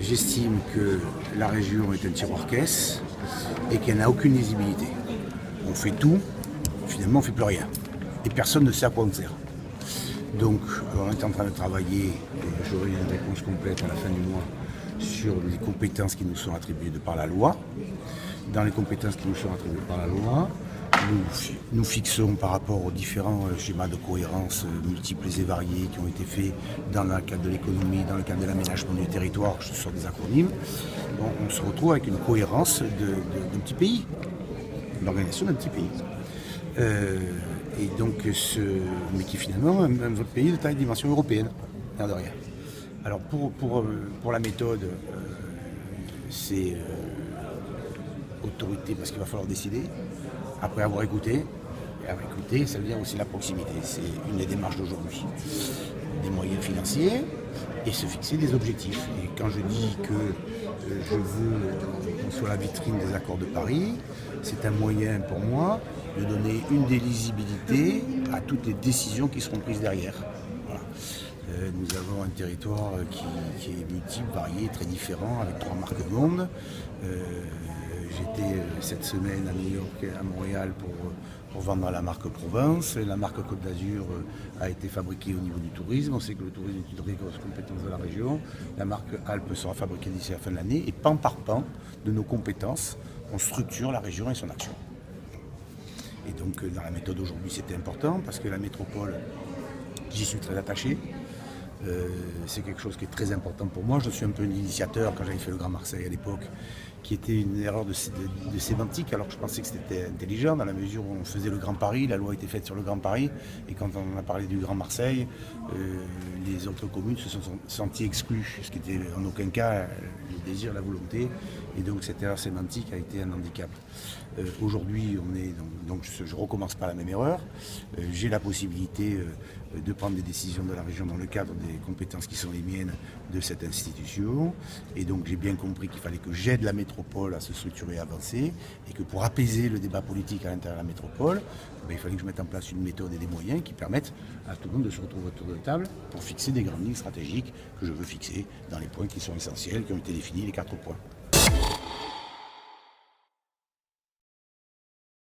j'estime que la région est un tiroir-caisse et qu'elle n'a aucune lisibilité. On fait tout, finalement on ne fait plus rien. Et personne ne sait à quoi on sert. Donc on est en train de travailler, et j'aurai une réponse complète à la fin du mois, sur les compétences qui nous sont attribuées de par la loi. Dans les compétences qui nous sont attribuées par la loi, nous fixons par rapport aux différents schémas de cohérence multiples et variés qui ont été faits dans le cadre de l'économie, dans le cadre de l'aménagement du territoire, ce sont des acronymes, on se retrouve avec une cohérence d'un petit pays, l'organisation d'un petit pays. Et donc, mais qui finalement un votre pays de taille de dimension européenne, l'air de rien. Alors pour la méthode, c'est autorité parce qu'il va falloir décider, après avoir écouté. Et avoir écouté, ça veut dire aussi la proximité. C'est une des démarches d'aujourd'hui. Des moyens financiers et se fixer des objectifs. Et quand je dis que je veux qu'on soit la vitrine des accords de Paris, c'est un moyen pour moi de donner une lisibilité à toutes les décisions qui seront prises derrière. Voilà. Nous avons un territoire qui est multiple, varié, très différent, avec 3 marques mondes. J'étais cette semaine à New York et à Montréal pour vendre la marque Provence. La marque Côte d'Azur a été fabriquée au niveau du tourisme. On sait que le tourisme est une très grosse compétence de la région. La marque Alpes sera fabriquée d'ici la fin de l'année. Et pan par pan de nos compétences, on structure la région et son action. Et donc dans la méthode aujourd'hui, c'était important parce que la métropole, j'y suis très attaché. C'est quelque chose qui est très important pour moi. Je suis un peu un initiateur quand j'avais fait le Grand Marseille à l'époque, qui était une erreur de sémantique, alors que je pensais que c'était intelligent dans la mesure où on faisait le Grand Paris, la loi était faite sur le Grand Paris, et quand on a parlé du Grand Marseille, les autres communes se sont senties exclues, ce qui n'était en aucun cas le désir, la volonté, et donc cette erreur sémantique a été un handicap. Aujourd'hui, je recommence pas la même erreur. J'ai la possibilité de prendre des décisions de la région dans le cadre des compétences qui sont les miennes de cette institution. Et donc j'ai bien compris qu'il fallait que j'aide la métropole à se structurer et avancer, et que pour apaiser le débat politique à l'intérieur de la métropole, il fallait que je mette en place une méthode et des moyens qui permettent à tout le monde de se retrouver autour de la table pour fixer des grandes lignes stratégiques que je veux fixer dans les points qui sont essentiels, qui ont été définis, les 4 points.